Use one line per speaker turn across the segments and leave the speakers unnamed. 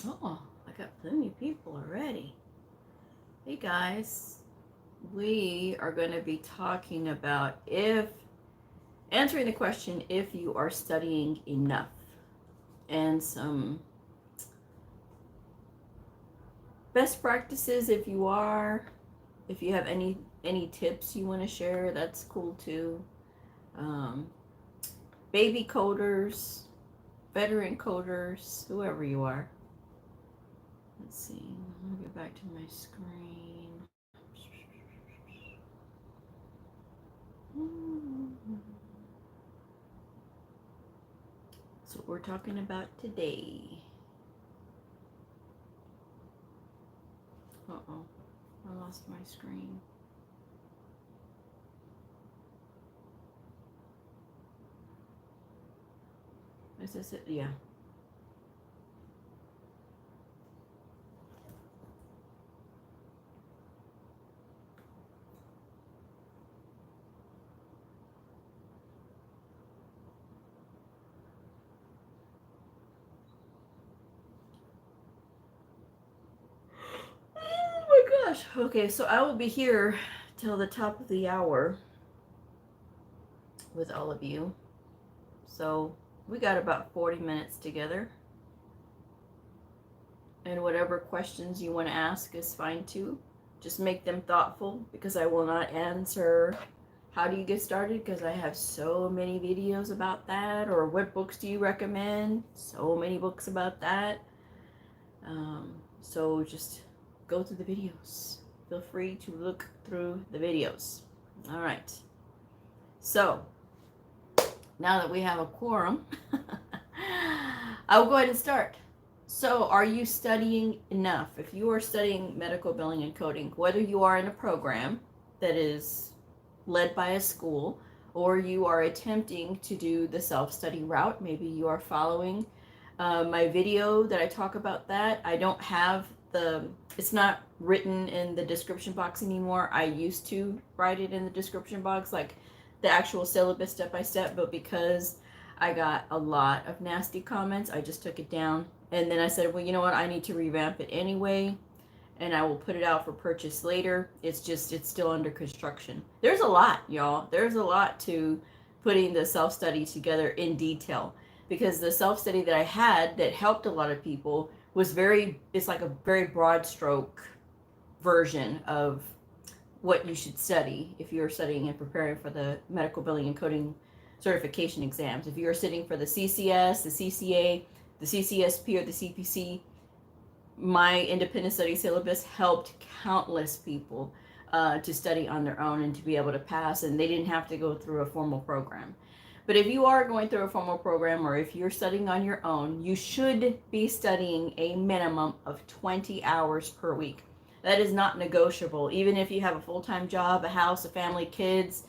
Oh, I got plenty of people already. Hey guys, we are going to be talking about answering the question if you are studying enough, and some best practices if you are. If you have any tips you want to share, that's cool too. Um, Baby coders, veteran coders, whoever you are. Let's see. Let me get back to my screen. That's what we're talking about today. Uh-oh, I lost my screen. Is this it? Yeah. Oh my gosh. Okay, so I will be here till the top of the hour with all of you. So we got about 40 minutes together. And whatever questions you want to ask is fine too. Just make them thoughtful, because I will not answer how do you get started, because I have so many videos about that, or what books do you recommend, so many books about that. So just go through the videos. Feel free to look through the videos. All right. So now that we have a quorum, I will go ahead and start. So, are you studying enough? If you are studying medical billing and coding, whether you are in a program that is led by a school, or you are attempting to do the self-study route, maybe you are following my video that I talk about that. I don't have it's not written in the description box anymore. I used to write it in the description box, like the actual syllabus step by step, but because I got a lot of nasty comments, I just took it down. And then I said, well, you know what? I need to revamp it anyway, and I will put it out for purchase later. It's still under construction. There's a lot, y'all. There's a lot to putting the self study together in detail, because the self study that I had that helped a lot of people it's like a very broad stroke version of what you should study if you're studying and preparing for the medical billing and coding certification exams. If you're sitting for the CCS, the CCA, the CCSP, or the CPC, my independent study syllabus helped countless people to study on their own and to be able to pass, and they didn't have to go through a formal program. But if you are going through a formal program, or if you're studying on your own, you should be studying a minimum of 20 hours per week. That is not negotiable. Even if you have a full-time job, a house, a family, kids,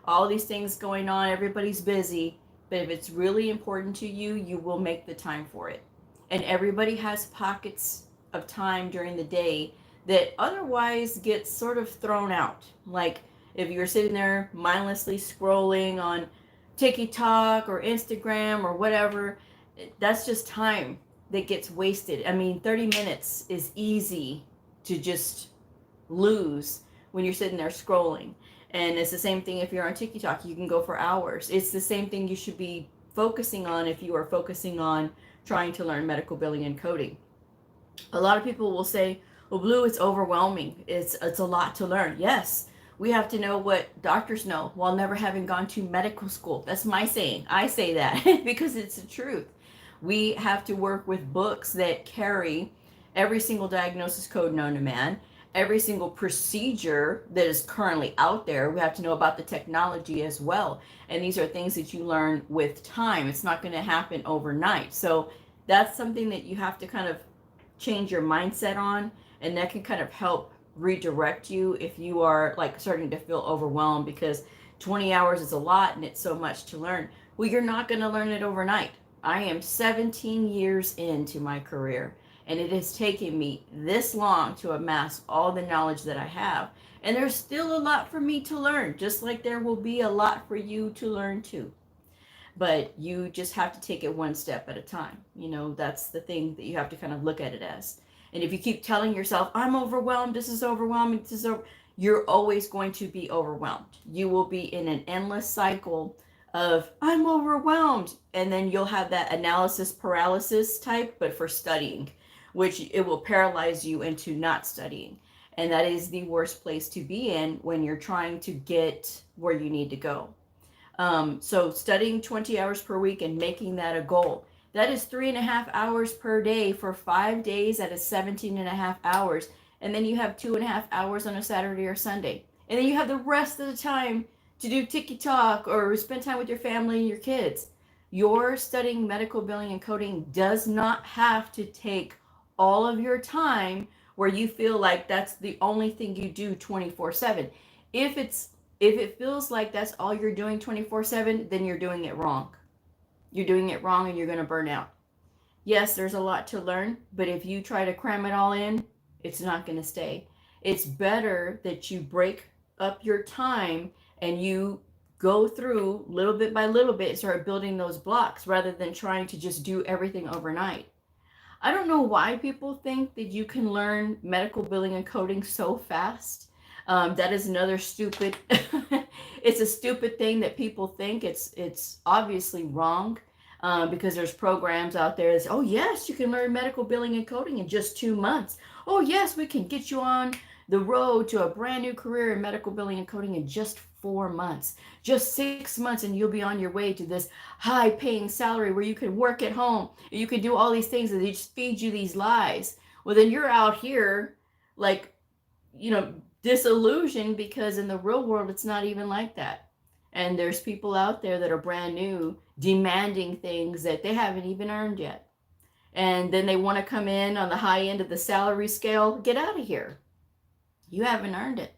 all these things going on, everybody's busy. But if it's really important to you, you will make the time for it. And everybody has pockets of time during the day that otherwise gets sort of thrown out. Like if you're sitting there mindlessly scrolling on TikTok or Instagram or whatever, that's just time that gets wasted. I mean, 30 minutes is easy to just lose when you're sitting there scrolling. And it's the same thing if you're on TikTok, you can go for hours. It's the same thing you should be focusing on if you are focusing on trying to learn medical billing and coding. A lot of people will say, well, Blue, it's overwhelming. It's a lot to learn. Yes, we have to know what doctors know while never having gone to medical school. That's my saying. I say that because it's the truth. We have to work with books that carry every single diagnosis code known to man, every single procedure that is currently out there. We have to know about the technology as well. And these are things that you learn with time. It's not going to happen overnight. So that's something that you have to kind of change your mindset on, and that can kind of help redirect you if you are like starting to feel overwhelmed, because 20 hours is a lot and it's so much to learn. Well, you're not going to learn it overnight. I am 17 years into my career, and it has taken me this long to amass all the knowledge that I have. And there's still a lot for me to learn, just like there will be a lot for you to learn too. but you just have to take it one step at a time. That's the thing that you have to kind of look at it as. And if you keep telling yourself, I'm overwhelmed, this is overwhelming, you're always going to be overwhelmed. You will be in an endless cycle of, I'm overwhelmed. And then you'll have that analysis paralysis type, but for studying, which it will paralyze you into not studying. And that is the worst place to be in when you're trying to get where you need to go. So studying 20 hours per week and making that a goal. That is 3.5 hours per day for 5 days. That is 17.5 hours. And then you have 2.5 hours on a Saturday or Sunday. And then you have the rest of the time to do TikTok or spend time with your family and your kids. Your studying medical billing and coding does not have to take all of your time where you feel like that's the only thing you do 24/7. If it feels like that's all you're doing 24/7, then you're doing it wrong. You're doing it wrong and you're going to burn out. Yes, there's a lot to learn, but if you try to cram it all in, it's not going to stay. It's better that you break up your time and you go through little bit by little bit and start building those blocks rather than trying to just do everything overnight. I don't know why people think that you can learn medical billing and coding so fast. That is another stupid, it's a stupid thing that people think. It's obviously wrong, because there's programs out there that say, oh yes, you can learn medical billing and coding in just 2 months. Oh yes, we can get you on the road to a brand new career in medical billing and coding in just 4 months, just 6 months, and you'll be on your way to this high paying salary where you can work at home. You can do all these things, and they just feed you these lies. Well, then you're out here like, disillusioned, because in the real world, it's not even like that. And there's people out there that are brand new demanding things that they haven't even earned yet. And then they want to come in on the high end of the salary scale. Get out of here. You haven't earned it.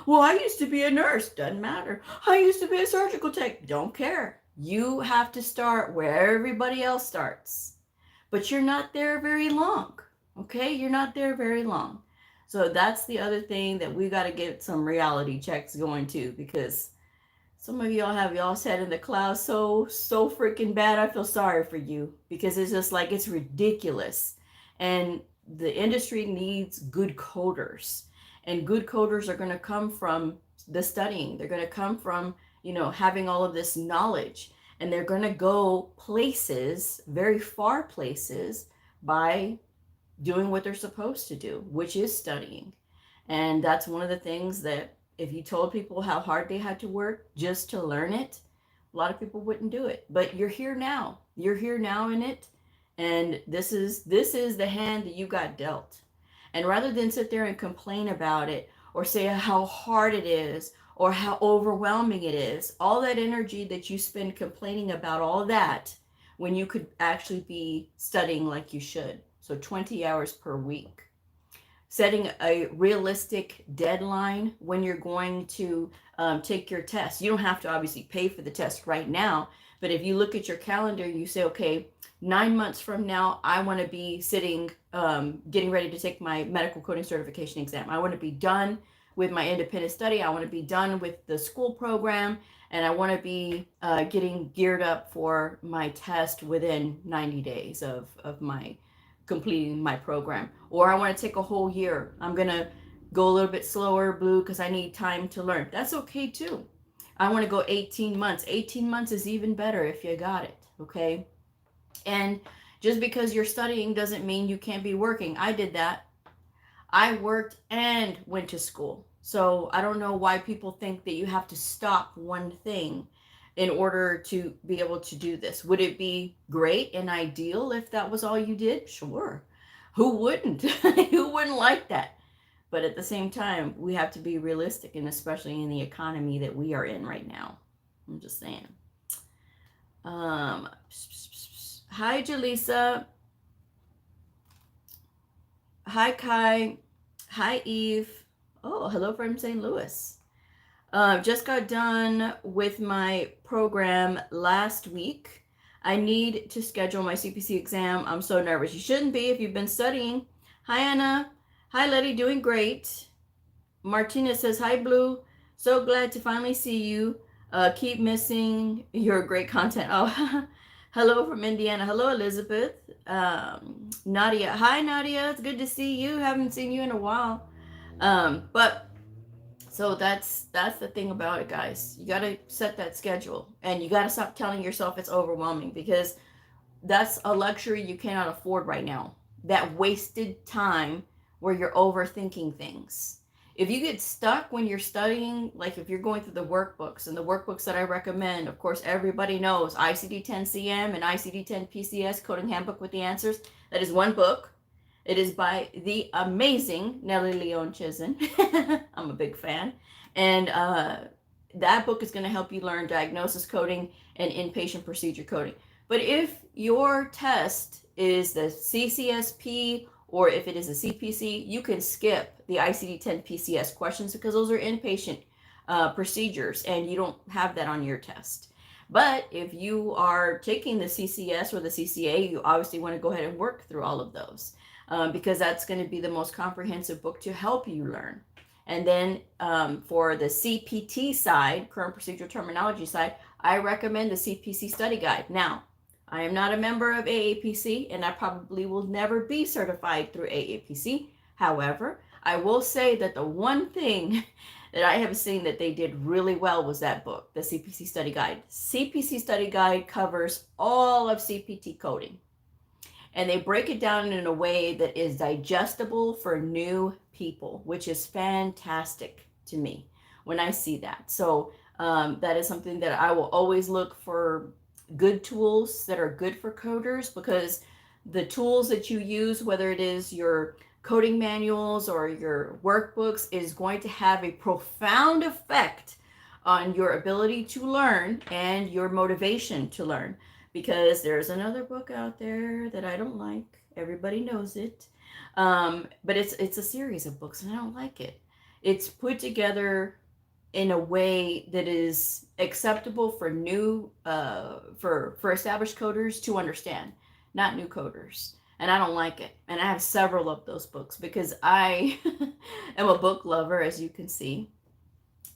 Well, I used to be a nurse. Doesn't matter. I used to be a surgical tech. Don't care. You have to start where everybody else starts. But you're not there very long. Okay? You're not there very long. So that's the other thing that we got to get some reality checks going to, because some of y'all have y'all's head in the clouds so freaking bad. I feel sorry for you, because it's just like, it's ridiculous. And the industry needs good coders. And good coders are going to come from the studying. They're going to come from, having all of this knowledge. And they're going to go places, very far places, by doing what they're supposed to do, which is studying. And that's one of the things that if you told people how hard they had to work just to learn it, a lot of people wouldn't do it. But you're here now. You're here now in it. And this is the hand that you got dealt. And rather than sit there and complain about it or say how hard it is or how overwhelming it is, all that energy that you spend complaining about all that, when you could actually be studying like you should. So 20 hours per week. Setting a realistic deadline when you're going to take your test. You don't have to obviously pay for the test right now, but if you look at your calendar, you say, okay, 9 months from now, I want to be sitting, getting ready to take my medical coding certification exam. I want to be done with my independent study. I want to be done with the school program, and I want to be getting geared up for my test within 90 days of my completing my program. Or I want to take a whole year. I'm going to go a little bit slower, Blue, because I need time to learn. That's okay too. I want to go 18 months. 18 months is even better if you got it, okay? And just because you're studying doesn't mean you can't be working. I did that. I worked and went to school. So I don't know why people think that you have to stop one thing in order to be able to do this. Would it be great and ideal if that was all you did? Sure. Who wouldn't? Who wouldn't like that? But at the same time, we have to be realistic, and especially in the economy that we are in right now. I'm just saying. Hi, Jaleesa. Hi, Kai. Hi, Eve. Oh, hello from St. Louis. Just got done with my program last week. I need to schedule my CPC exam. I'm so nervous. You shouldn't be if you've been studying. Hi, Anna. Hi, Letty. Doing great. Martina says, hi, Blue. So glad to finally see you. Keep missing your great content. Oh, hello from Indiana. Hello, Elizabeth. Nadia. Hi, Nadia. It's good to see you. Haven't seen you in a while. But so that's the thing about it, guys. You got to set that schedule, and you got to stop telling yourself it's overwhelming, because that's a luxury you cannot afford right now. That wasted time where you're overthinking things. If you get stuck when you're studying, like if you're going through the workbooks, and the workbooks that I recommend, of course, everybody knows ICD-10-CM and ICD-10-PCS, Coding Handbook with the Answers. That is one book. It is by the amazing Nellie Leon Chizen. I'm a big fan. And that book is going to help you learn diagnosis coding and inpatient procedure coding. But if your test is the CCSP, or if it is a CPC, you can skip the ICD-10 PCS questions, because those are inpatient procedures and you don't have that on your test. But if you are taking the CCS or the CCA, you obviously want to go ahead and work through all of those, because that's going to be the most comprehensive book to help you learn. And then for the CPT side, current procedural terminology side, I recommend the CPC study guide. Now, I am not a member of AAPC, and I probably will never be certified through AAPC. However, I will say that the one thing that I have seen that they did really well was that book, the CPC Study Guide. CPC Study Guide covers all of CPT coding, and they break it down in a way that is digestible for new people, which is fantastic to me when I see that. So that is something that I will always look for, good tools that are good for coders, because the tools that you use, whether it is your coding manuals or your workbooks, is going to have a profound effect on your ability to learn and your motivation to learn. Because there's another book out there that I don't like. Everybody knows it. But it's a series of books, and I don't like it. It's put together in a way that is acceptable for new for established coders to understand, not new coders. And I don't like it. And I have several of those books, because I am a book lover, as you can see.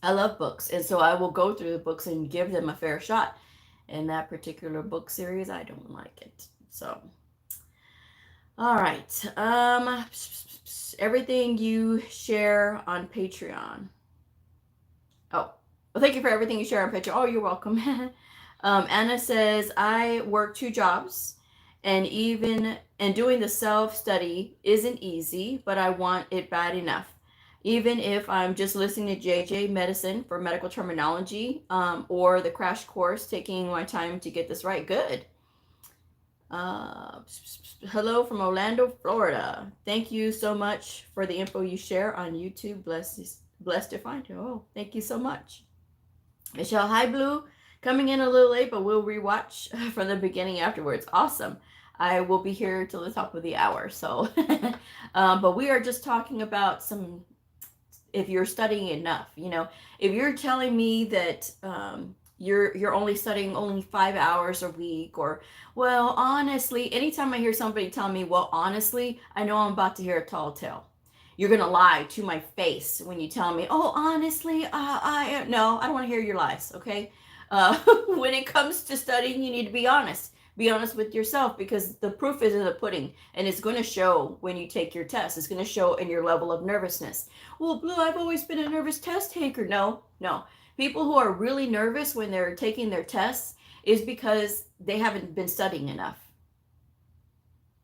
I love books, and so I will go through the books and give them a fair shot. In that particular book series, I don't like it. So all right, everything you share on Patreon. Oh, well, thank you for everything you share on Patreon. Oh, you're welcome. Anna says, I work 2 jobs, and doing the self-study isn't easy, but I want it bad enough. Even if I'm just listening to JJ Medicine for medical terminology, or the crash course, taking my time to get this right. Good. Hello from Orlando, Florida. Thank you so much for the info you share on YouTube. Blessed to find you. Oh, thank you so much. Michelle, hi, Blue. Coming in a little late, but we'll rewatch from the beginning afterwards. Awesome. I will be here till the top of the hour. So, but we are just talking about if you're studying enough, if you're telling me that you're only studying only 5 hours a week, or, well, honestly, anytime I hear somebody tell me, well, honestly, I know I'm about to hear a tall tale. You're going to lie to my face when you tell me, oh, honestly, no, I don't want to hear your lies, okay? When it comes to studying, you need to be honest. Be honest with yourself, because the proof is in the pudding, and it's going to show when you take your test. It's going to show in your level of nervousness. Well, Blue, I've always been a nervous test taker. No. People who are really nervous when they're taking their tests is because they haven't been studying enough.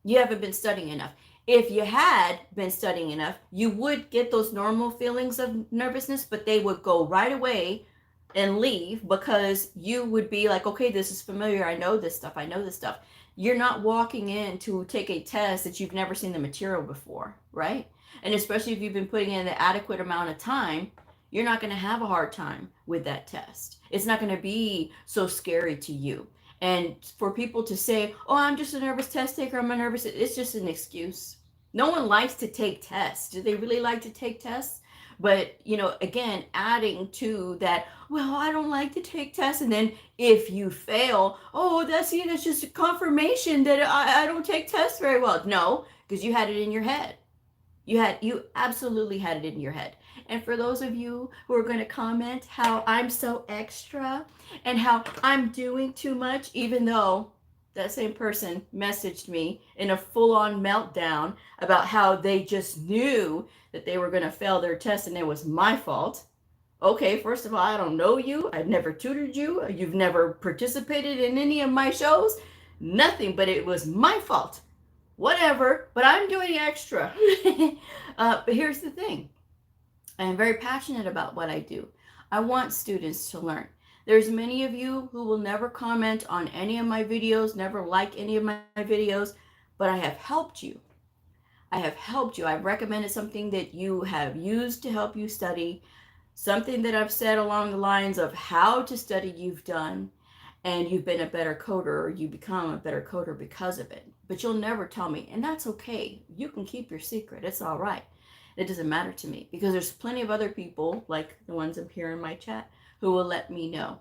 You haven't been studying enough. If you had been studying enough, you would get those normal feelings of nervousness, but they would go right away and leave, because you would be like, okay, this is familiar. I know this stuff. You're not walking in to take a test that you've never seen the material before, right? And especially if you've been putting in the adequate amount of time, you're not going to have a hard time with that test. It's not going to be so scary to you. And for people to say, oh, I'm just a nervous test taker, it's just an excuse. No one likes to take tests. Do they really like to take tests? But, again, adding to that, well, I don't like to take tests. And then if you fail, oh, that's just a confirmation that I don't take tests very well. No, because you had it in your head. You absolutely had it in your head. And for those of you who are going to comment how I'm so extra and how I'm doing too much, even though that same person messaged me in a full-on meltdown about how they just knew that they were going to fail their test and it was my fault. Okay, first of all, I don't know you. I've never tutored you. You've never participated in any of my shows. Nothing, but it was my fault. Whatever, but I'm doing extra. But here's the thing. I am very passionate about what I do. I want students to learn. There's many of you who will never comment on any of my videos, never like any of my videos, but I have helped you. I have helped you. I've recommended something that you have used to help you study. Something that I've said along the lines of how to study you've done, and you've been a better coder, or you become a better coder because of it. But you'll never tell me, and that's okay. You can keep your secret. It's all right. It doesn't matter to me because there's plenty of other people, like the ones up here in my chat, who will let me know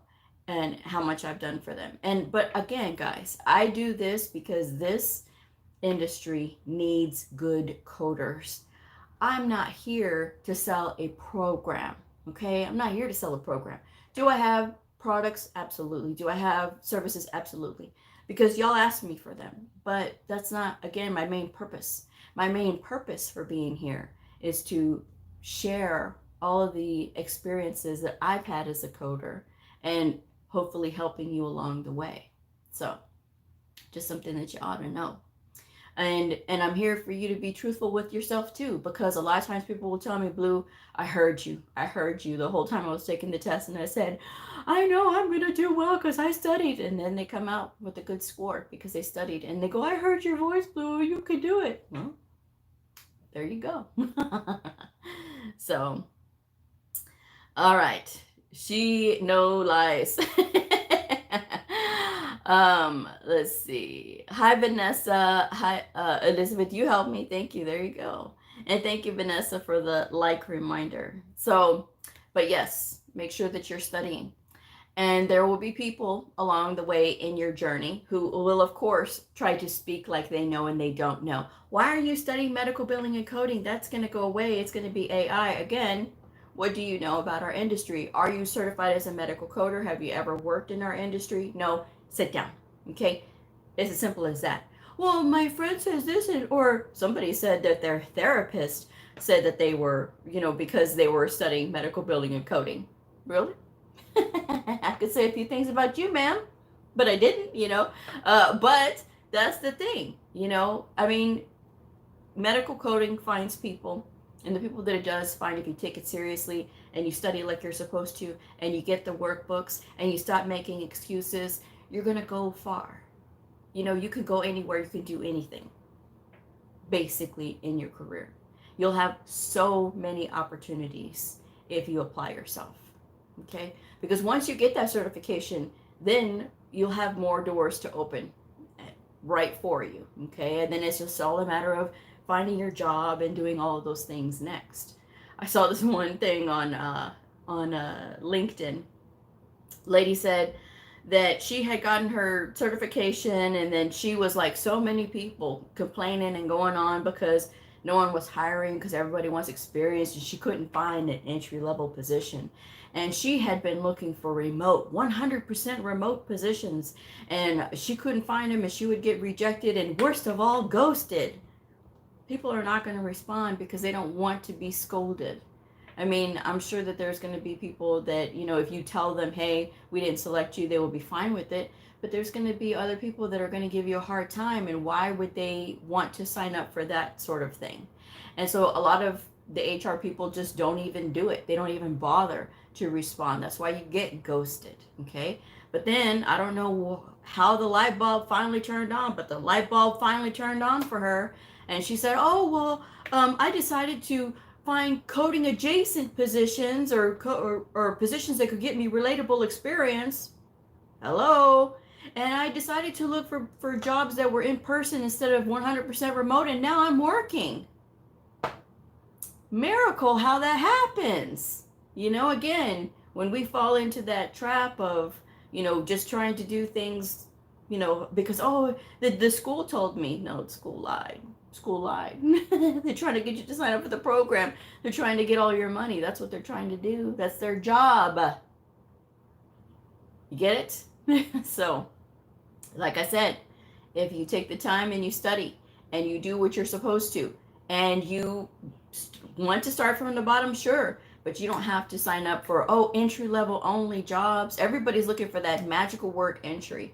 and how much I've done for them. But again, guys, I do this because this industry needs good coders. I'm not here to sell a program. Okay, I'm not here to sell a program. Do I have products? Absolutely. Do I have services? Absolutely. Because y'all ask me for them. But that's not, again, my main purpose. My main purpose for being here is to share all of the experiences that I've had as a coder and hopefully helping you along the way. So just something that you ought to know. And I'm here for you to be truthful with yourself too, because a lot of times people will tell me, Blue, I heard you the whole time I was taking the test, and I said, I know I'm going to do well because I studied. And then they come out with a good score because they studied, and they go, I heard your voice, Blue, you could do it. Well, there you go. So, all right. She no lies. Let's see. Hi, Vanessa. Hi, Elizabeth. You helped me. Thank you. There you go. And thank you, Vanessa, for the like reminder. So, but yes, make sure that you're studying. And there will be people along the way in your journey who will, of course, try to speak like they know and they don't know. Why are you studying medical billing and coding? That's going to go away. It's going to be AI. Again, what do you know about our industry? Are you certified as a medical coder? Have you ever worked in our industry? No. Sit down. Okay? It's as simple as that. Well, my friend says this, or somebody said that their therapist said that they were, because they were studying medical billing and coding. Really? I could say a few things about you, ma'am, but I didn't, but that's the thing, I mean, medical coding finds people, and the people that it does find, if you take it seriously and you study like you're supposed to, and you get the workbooks and you stop making excuses, you're going to go far. You can go anywhere, you can do anything, basically, in your career. You'll have so many opportunities if you apply yourself, okay? Because once you get that certification, then you'll have more doors to open right for you, okay? And then it's just all a matter of finding your job and doing all of those things next. I saw this one thing on LinkedIn. Lady said that she had gotten her certification, and then she was like so many people complaining and going on because no one was hiring because everybody wants experience, and she couldn't find an entry-level position. And she had been looking for 100% remote positions, and she couldn't find them, and she would get rejected, and worst of all, ghosted. People are not going to respond because they don't want to be scolded. I mean, I'm sure that there's going to be people that, if you tell them, hey, we didn't select you, they will be fine with it. But there's going to be other people that are going to give you a hard time, and why would they want to sign up for that sort of thing? And so a lot of the HR people just don't even do it. They don't even bother to respond. That's why you get ghosted, okay? But then, I don't know how the light bulb finally turned on, but the light bulb finally turned on for her. And she said, oh, well, I decided to find coding adjacent positions or positions that could get me relatable experience. Hello? And I decided to look for jobs that were in person instead of 100% remote, and now I'm working. Miracle how that happens. Again, when we fall into that trap of, just trying to do things, because, the school told me. No, the school lied. school lied. They're trying to get you to sign up for the program. They're trying to get all your money. That's what they're trying to do. That's their job. You get it? So, like I said, if you take the time and you study and you do what you're supposed to, and you want to start from the bottom, sure, but you don't have to sign up for, entry level only jobs. Everybody's looking for that magical word, entry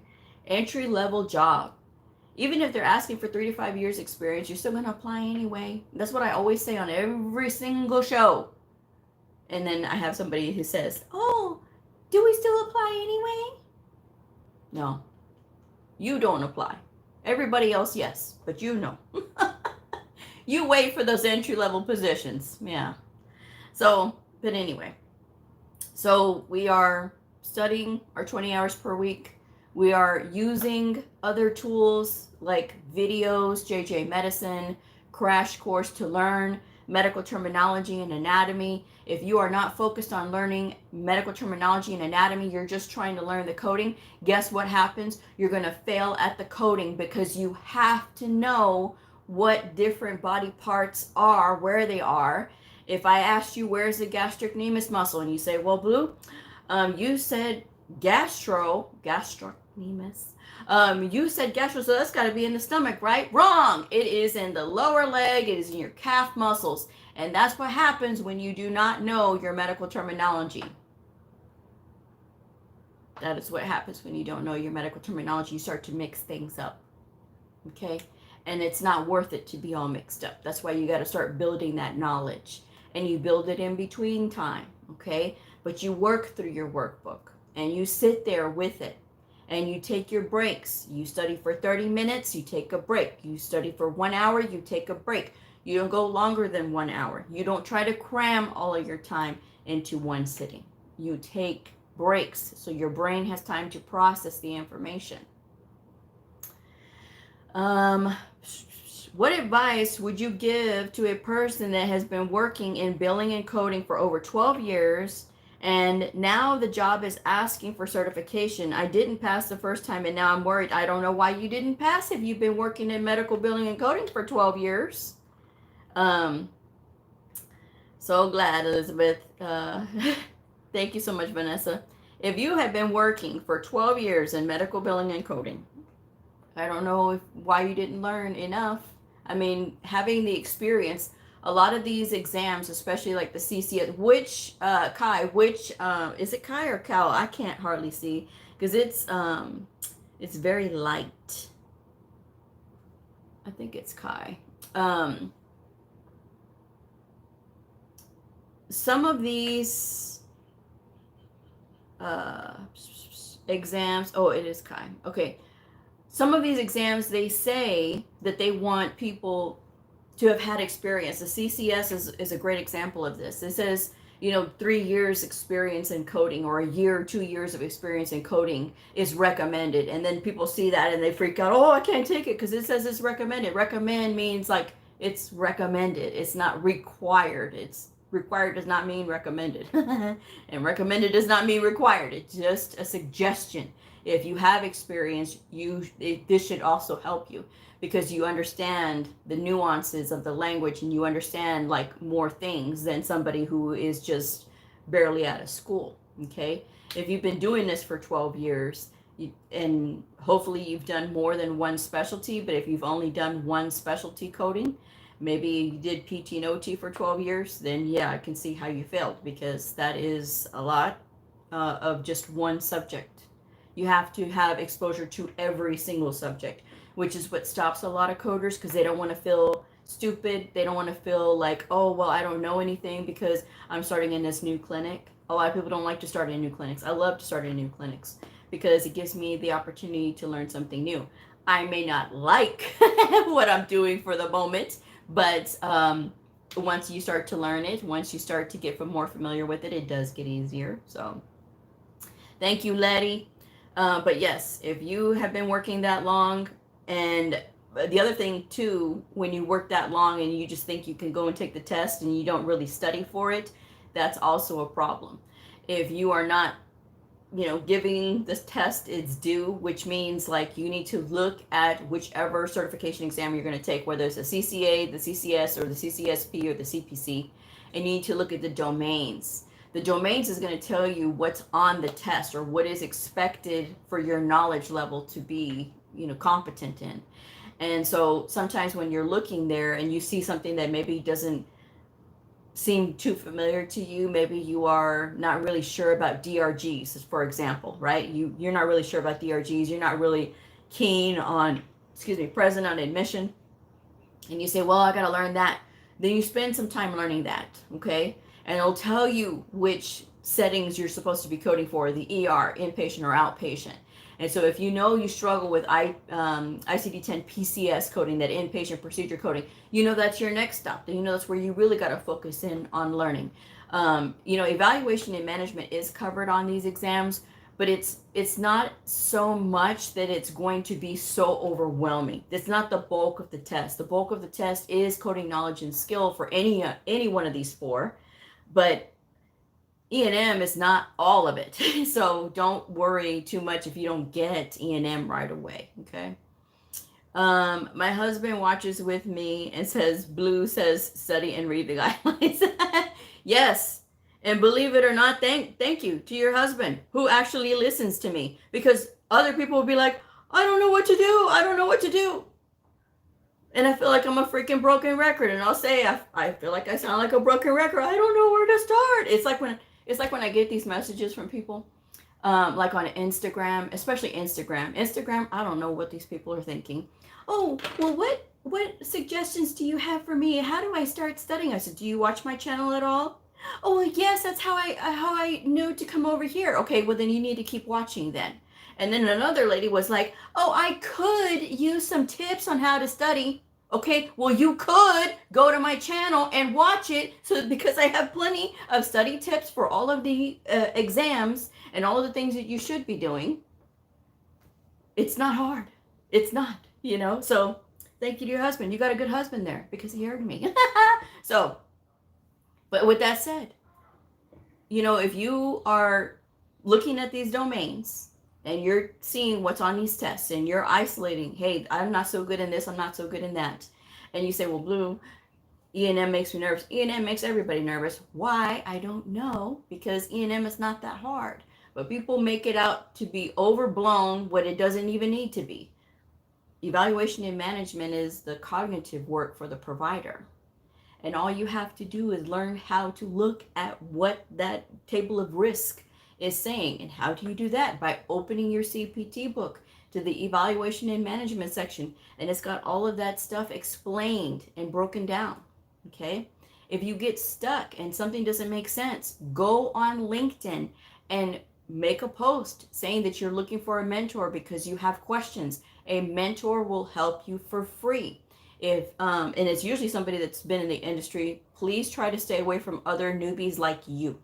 level job. Even if they're asking for 3 to 5 years experience, you're still going to apply anyway. That's what I always say on every single show. And then I have somebody who says, oh, do we still apply anyway? No, you don't apply. Everybody else, yes, but you know. You wait for those entry-level positions. Yeah. So, but anyway. So we are studying our 20 hours per week. We are using other tools like videos, JJ Medicine, Crash Course to learn medical terminology and anatomy. If you are not focused on learning medical terminology and anatomy, you're just trying to learn the coding, guess what happens? You're going to fail at the coding because you have to know what different body parts are, where they are. If I asked you, where's the gastrocnemius muscle? And you say, well, Blue, you said gastrocnemius. You said gastro, so that's got to be in the stomach, right? Wrong. It is in the lower leg. It is in your calf muscles. And that's what happens when you do not know your medical terminology. That is what happens when you don't know your medical terminology. You start to mix things up. Okay? And it's not worth it to be all mixed up. That's why you got to start building that knowledge. And you build it in between time. Okay? But you work through your workbook. And you sit there with it. And you take your breaks. You study for 30 minutes, you take a break. You study for 1 hour, you take a break. You don't go longer than 1 hour. You don't try to cram all of your time into one sitting. You take breaks so your brain has time to process the information. What advice would you give to a person that has been working in billing and coding for over 12 years and now the job is asking for certification? I didn't pass the first time and now I'm worried. I don't know why you didn't pass if you've been working in medical billing and coding for 12 years. So glad, Elizabeth. Thank you so much, Vanessa. If you have been working for 12 years in medical billing and coding, I don't know why you didn't learn enough. I mean, having the experience, a lot of these exams, especially like the CCS, Kai, is it Kai or Cal? I can't hardly see because it's very light. I think it's Kai. Some of these exams, it is Kai. Okay. Some of these exams, they say that they want people to have had experience. The CCS is a great example of this. It says, 3 years experience in coding or a year or 2 years of experience in coding is recommended. And then people see that and they freak out. Oh, I can't take it because it says it's recommended. Recommend means like it's recommended. It's not required. It's required does not mean recommended. And recommended does not mean required. It's just a suggestion. If you have experience, this should also help you because you understand the nuances of the language and you understand like more things than somebody who is just barely out of school. Okay. If you've been doing this for 12 years and hopefully you've done more than one specialty, but if you've only done one specialty coding, maybe you did PT and OT for 12 years, then yeah, I can see how you failed because that is a lot of just one subject. You have to have exposure to every single subject, which is what stops a lot of coders because they don't want to feel stupid. They don't want to feel like, oh, well, I don't know anything because I'm starting in this new clinic. A lot of people don't like to start in new clinics. I love to start in new clinics because it gives me the opportunity to learn something new. I may not like what I'm doing for the moment, but once you start to learn it, once you start to get more familiar with it, it does get easier. So thank you, Letty. But yes, if you have been working that long, and the other thing too, when you work that long and you just think you can go and take the test and you don't really study for it, that's also a problem. If you are not giving this test its due, which means like you need to look at whichever certification exam you're going to take, whether it's a CCA, the CCS, or the CCSP, or the CPC, and you need to look at the domains. The domains is going to tell you what's on the test or what is expected for your knowledge level to be, competent in. And so sometimes when you're looking there and you see something that maybe doesn't seem too familiar to you, maybe you are not really sure about DRGs, for example, right? You're not really sure about DRGs. You're not really keen on, present on admission. And you say, well, I got to learn that. Then you spend some time learning that, okay? And it'll tell you which settings you're supposed to be coding for, the ER, inpatient or outpatient. And so if you struggle with ICD-10 PCS coding, that inpatient procedure coding, that's your next stop. That's where you really got to focus in on learning. Evaluation and management is covered on these exams, but it's not so much that it's going to be so overwhelming. It's not the bulk of the test. The bulk of the test is coding knowledge and skill for any one of these four, but E&M is not all of it. So don't worry too much if you don't get E&M right away, okay? My husband watches with me and says, Blue says, study and read the guidelines. Yes. And believe it or not, thank you to your husband who actually listens to me, because other people will be like, I don't know what to do. I don't know what to do. And I feel like I'm a freaking broken record. And I'll say, I feel like I sound like a broken record. I don't know where to start. It's like when I get these messages from people, like on Instagram, especially Instagram, I don't know what these people are thinking. Oh, well, what suggestions do you have for me? How do I start studying? I said, do you watch my channel at all? Oh, yes, that's how I know to come over here. Okay, well, then you need to keep watching then. And then another lady was like, oh, I could use some tips on how to study. Okay, well, you could go to my channel and watch it, because I have plenty of study tips for all of the exams and all of the things that you should be doing. It's not hard. It's not, so thank you to your husband. You got a good husband there because he heard me. So, but with that said, if you are looking at these domains and you're seeing what's on these tests and you're isolating, hey, I'm not so good in this, I'm not so good in that. And you say, well, Blue, E&M makes me nervous. E&M makes everybody nervous. Why? I don't know, because E&M is not that hard. But people make it out to be overblown what it doesn't even need to be. Evaluation and management is the cognitive work for the provider. And all you have to do is learn how to look at what that table of risk is saying. And how do you do that? By opening your CPT book to the evaluation and management section, and it's got all of that stuff explained and broken down. Okay, if you get stuck and something doesn't make sense, go on LinkedIn and make a post saying that you're looking for a mentor because you have questions. A mentor will help you for free. And it's usually somebody that's been in the industry. Please try to stay away from other newbies like you.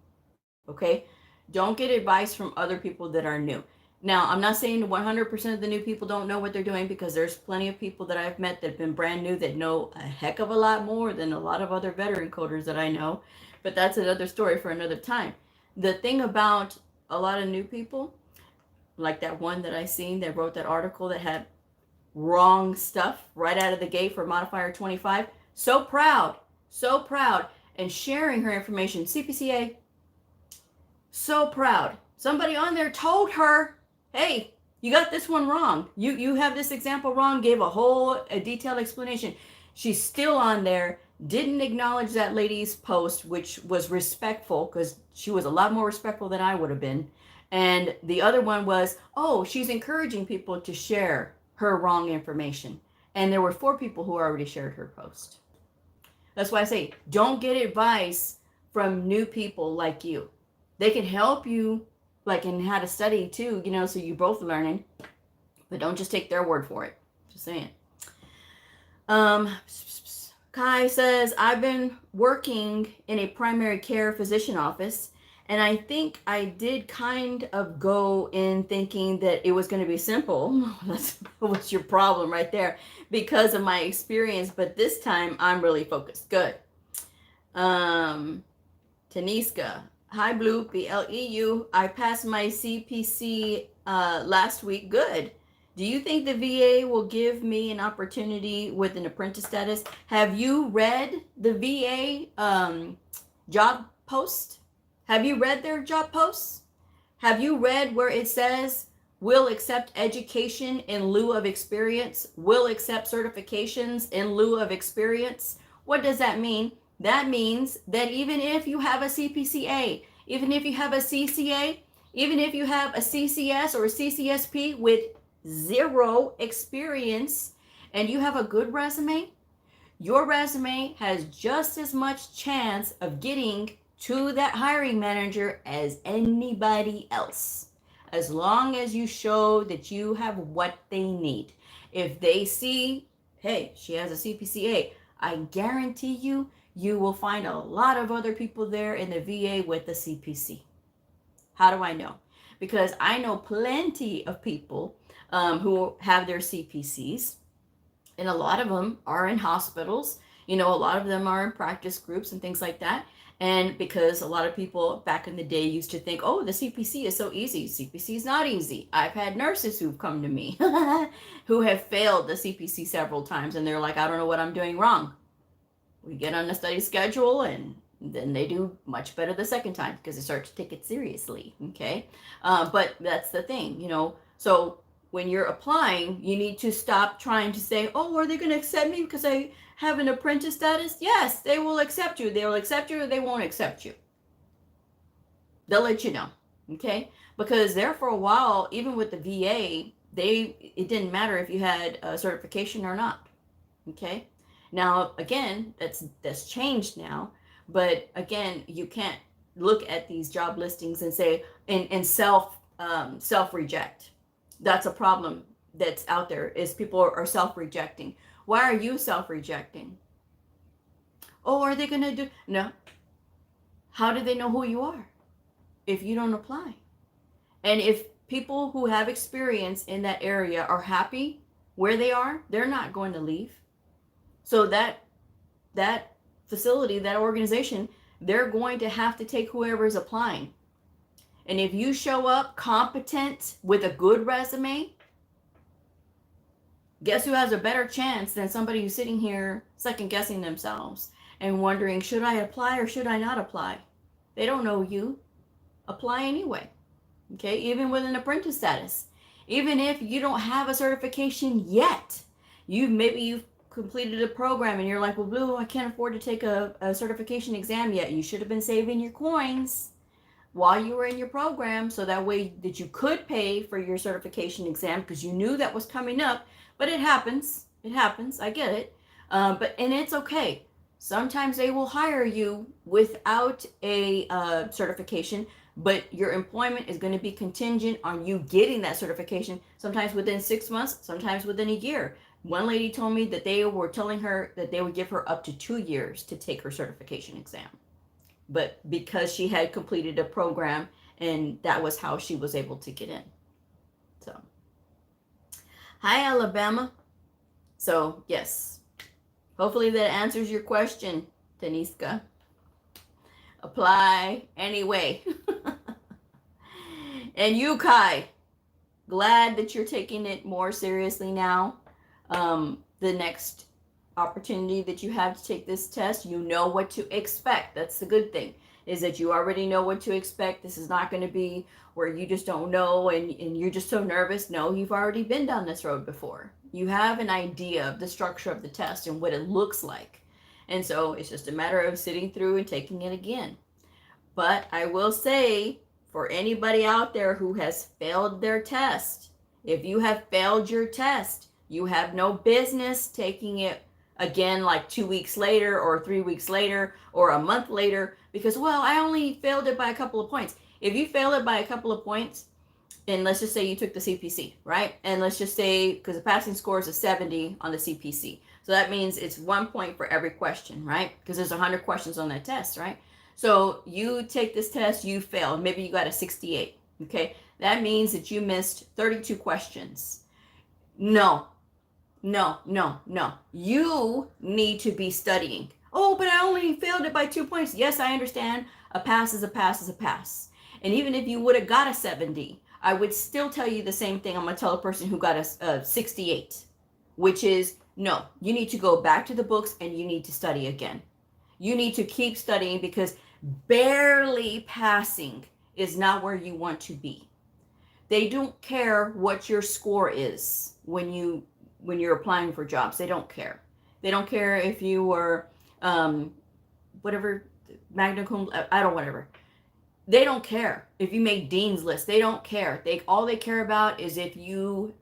Okay, don't get advice from other people that are new. Now, I'm not saying 100% of the new people don't know what they're doing, because there's plenty of people that I've met that have been brand new that know a heck of a lot more than a lot of other veteran coders that I know. But that's another story for another time. The thing about a lot of new people, like that one that I seen that wrote that article that had wrong stuff right out of the gate for modifier 25, so proud, and sharing her information, CPCA, so proud. Somebody on there told her, hey, you got this one wrong. You have this example wrong, gave a detailed explanation. She's still on there, didn't acknowledge that lady's post, which was respectful, because she was a lot more respectful than I would have been. And the other one was, oh, she's encouraging people to share her wrong information. And there were 4 people who already shared her post. That's why I say, don't get advice from new people like you. They can help you, like in how to study too, so you're both learning, but don't just take their word for it. Just saying. Kai says, I've been working in a primary care physician office, and I think I did kind of go in thinking that it was going to be simple. That's what's your problem right there, because of my experience. But this time I'm really focused. Good. Taniska, Hi, Blue, BLEU. I passed my CPC last week. Good. Do you think the VA will give me an opportunity with an apprentice status? Have you read the VA job post? Have you read their job posts? Have you read where it says, will accept education in lieu of experience, will accept certifications in lieu of experience? What does that mean? That means that even if you have a CPCA, even if you have a CCA, even if you have a CCS or a CCSP with 0 experience and you have a good resume, your resume has just as much chance of getting to that hiring manager as anybody else, as long as you show that you have what they need. If they see, hey, she has a CPCA, I guarantee you, you will find a lot of other people there in the VA with the CPC. How do I know? Because I know plenty of people who have their CPCs, and a lot of them are in hospitals. A lot of them are in practice groups and things like that. And because a lot of people back in the day used to think, oh, the CPC is so easy. CPC is not easy. I've had nurses who've come to me who have failed the CPC several times, and they're like, I don't know what I'm doing wrong. We get on the study schedule, and then they do much better the second time because they start to take it seriously. Okay. But that's the thing, so when you're applying, you need to stop trying to say, oh, are they going to accept me because I have an apprentice status? Yes, they will accept you. They will accept you or they won't accept you. They'll let you know. Okay. Because there for a while, even with the VA, it didn't matter if you had a certification or not. Okay. Now, again, that's changed now. But again, you can't look at these job listings and say, and self-reject. That's a problem that's out there, is people are self-rejecting. Why are you self-rejecting? Oh, are they going to do? No. How do they know who you are if you don't apply? And if people who have experience in that area are happy where they are, they're not going to leave. So that facility, that organization, they're going to have to take whoever is applying. And if you show up competent with a good resume, guess who has a better chance than somebody who's sitting here second guessing themselves and wondering, should I apply or should I not apply? They don't know you. Apply anyway. Okay, even with an apprentice status. Even if you don't have a certification yet, you've completed a program and you're like, well, Blue, I can't afford to take a certification exam yet. You should have been saving your coins while you were in your program, so that way that you could pay for your certification exam because you knew that was coming up. But it happens. I get it. And it's okay. Sometimes they will hire you without a certification, but your employment is going to be contingent on you getting that certification, sometimes within 6 months, sometimes within a year. One lady told me that they were telling her that they would give her up to 2 years to take her certification exam. But because she had completed a program, and that was how she was able to get in. So, hi, Alabama. So, yes. Hopefully that answers your question, Taniska. Apply anyway. And you, Kai, glad that you're taking it more seriously now. The next opportunity that you have to take this test, you know what to expect. That's the good thing, is that you already know what to expect. This is not going to be where you just don't know and you're just so nervous. No, you've already been down this road before. You have an idea of the structure of the test and what it looks like. And so it's just a matter of sitting through and taking it again. But I will say, for anybody out there who has failed their test, if you have failed your test, you have no business taking it again like 2 weeks later or 3 weeks later or a month later because, well, I only failed it by a couple of points. If you fail it by a couple of points, and let's just say you took the CPC, right? And let's just say, because the passing score is a 70 on the CPC. So that means it's 1 point for every question, right? Because there's 100 questions on that test, right? So you take this test, you failed. Maybe you got a 68, okay? That means that you missed 32 questions. No. You need to be studying. Oh, but I only failed it by 2 points. Yes, I understand. A pass is a pass is a pass. And even if you would have got a 70, I would still tell you the same thing I'm going to tell a person who got a 68, which is, no, you need to go back to the books and you need to study again. You need to keep studying, because barely passing is not where you want to be. They don't care what your score is when you're applying for jobs. They don't care. They don't care if you were whatever, magna cum, I don't, whatever. They don't care if you make dean's list. They don't care. All they care about is if you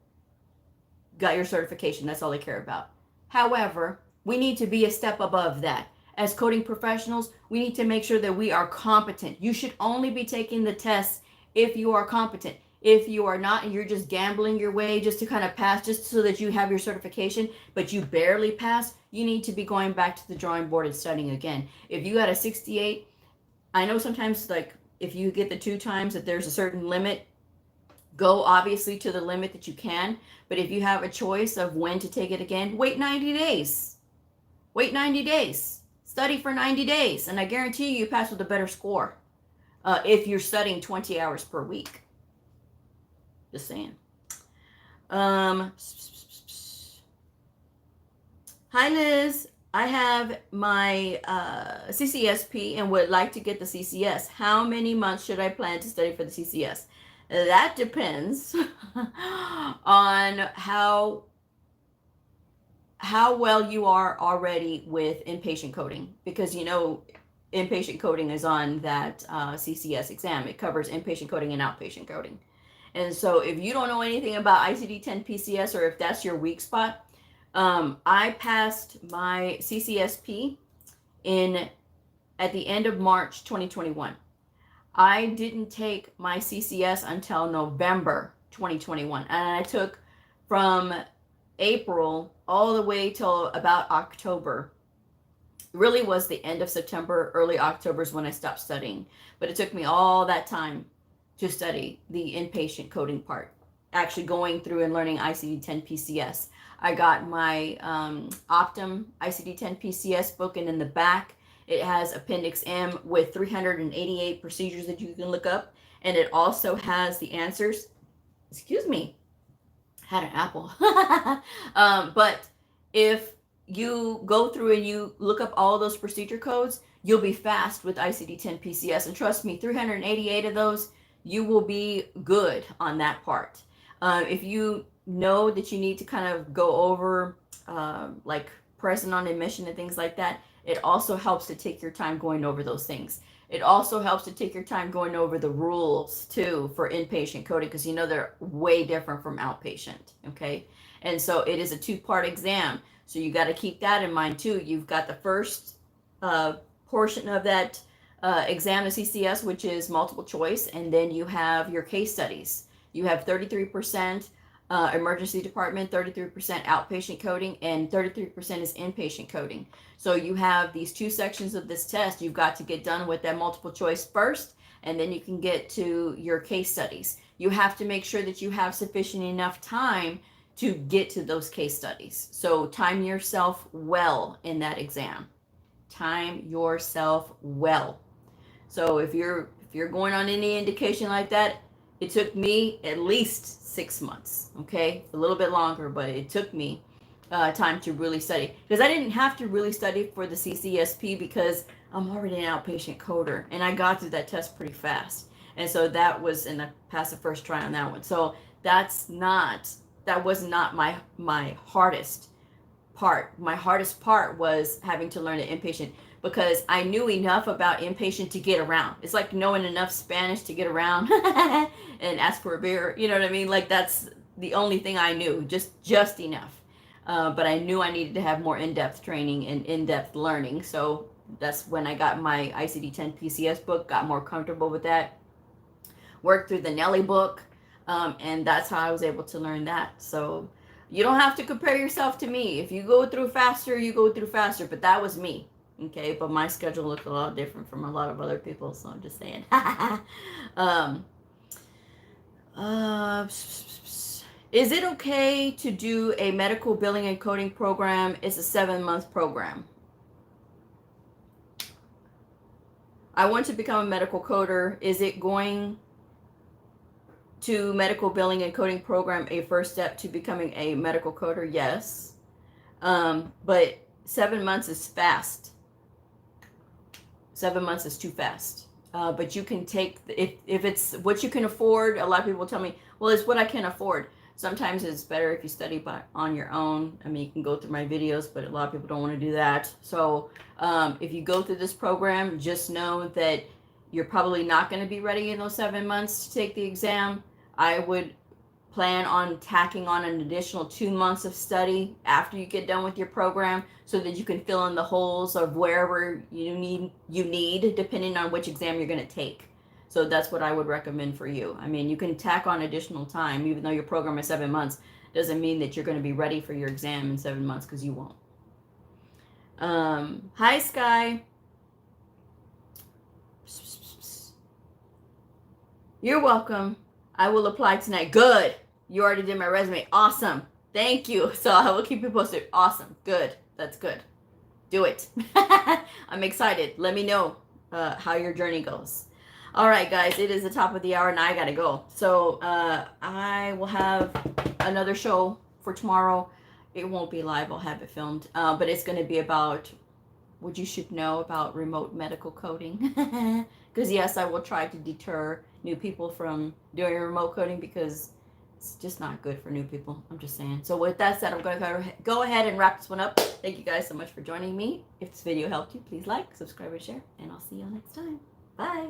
got your certification. That's all they care about. However, we need to be a step above that. As coding professionals, we need to make sure that we are competent. You should only be taking the tests if you are competent. If you are not, and you're just gambling your way just to kind of pass, just so that you have your certification, but you barely pass, you need to be going back to the drawing board and studying again. If you got a 68, I know sometimes, like, if you get the 2 times, that there's a certain limit. Go obviously to the limit that you can. But if you have a choice of when to take it again, wait 90 days. Wait 90 days. Study for 90 days. And I guarantee you pass with a better score if you're studying 20 hours per week. Just saying. Hi, Liz. I have my CCSP and would like to get the CCS. How many months should I plan to study for the CCS? That depends on how well you are already with inpatient coding, because inpatient coding is on that CCS exam. It covers inpatient coding and outpatient coding. And so if you don't know anything about ICD-10 PCS, or if that's your weak spot, I passed my CCSP at the end of March 2021. I didn't take my CCS until November 2021, and I took from April all the way till about October. It really was the end of September, early October is when I stopped studying. But it took me all that time to study the inpatient coding part, actually going through and learning ICD-10 PCS. I got my Optum ICD-10 PCS book, and in the back, it has Appendix M with 388 procedures that you can look up. And it also has the answers. Excuse me, had an apple. But if you go through and you look up all those procedure codes, you'll be fast with ICD-10 PCS. And trust me, 388 of those, you will be good on that part. If you know that you need to kind of go over like present on admission and things like that, it also helps to take your time going over those things. It also helps to take your time going over the rules too for inpatient coding, because they're way different from outpatient. Okay. And so it is a 2-part exam. So you got to keep that in mind too. You've got the first portion of that exam of CCS, which is multiple choice. And then you have your case studies. You have 33% emergency department, 33% outpatient coding, and 33% is inpatient coding. So you have these 2 sections of this test. You've got to get done with that multiple choice first, and then you can get to your case studies. You have to make sure that you have sufficient enough time to get to those case studies. So time yourself well in that exam. Time yourself well. So if you're going on any indication like that, it took me at least 6 months, okay? A little bit longer, but it took me time to really study. Because I didn't have to really study for the CCSP because I'm already an outpatient coder, and I got through that test pretty fast. And so that was, and I passed the first try on that one. So that was not my hardest part. My hardest part was having to learn the inpatient, because I knew enough about inpatient to get around. It's like knowing enough Spanish to get around and ask for a beer. You know what I mean? Like, that's the only thing I knew, just enough. But I knew I needed to have more in-depth training and in-depth learning. So that's when I got my ICD-10 PCS book, got more comfortable with that, worked through the Nelly book, and that's how I was able to learn that. So you don't have to compare yourself to me. If you go through faster, you go through faster. But that was me. Okay, but my schedule looked a lot different from a lot of other people, so I'm just saying. Is it okay to do a medical billing and coding program? It's a 7-month program. I want to become a medical coder. Is it going to medical billing and coding program a first step to becoming a medical coder? Yes. But 7 months is fast. 7 months is too fast. But you can take, if it's what you can afford, a lot of people tell me, well, it's what I can afford. Sometimes it's better if you study on your own. I mean, you can go through my videos, but a lot of people don't want to do that. So if you go through this program, just know that you're probably not going to be ready in those 7 months to take the exam. I would plan on tacking on an additional 2 months of study after you get done with your program so that you can fill in the holes of wherever you need depending on which exam you're going to take. So that's what I would recommend for you. I mean, you can tack on additional time, even though your program is 7 months, doesn't mean that you're going to be ready for your exam in 7 months, because you won't. Hi, Sky. You're welcome. I will apply tonight. Good. You already did my resume. Awesome. Thank you. So I will keep you posted. Awesome. Good. That's good. Do it. I'm excited. Let me know how your journey goes. All right, guys. It is the top of the hour and I got to go. So I will have another show for tomorrow. It won't be live. I'll have it filmed. But it's going to be about what you should know about remote medical coding. Because, yes, I will try to deter new people from doing remote coding because it's just not good for new people. I'm just saying. So with that said, I'm going to go ahead and wrap this one up. Thank you guys so much for joining me. If this video helped you, please like, subscribe, and share. And I'll see you next time. Bye.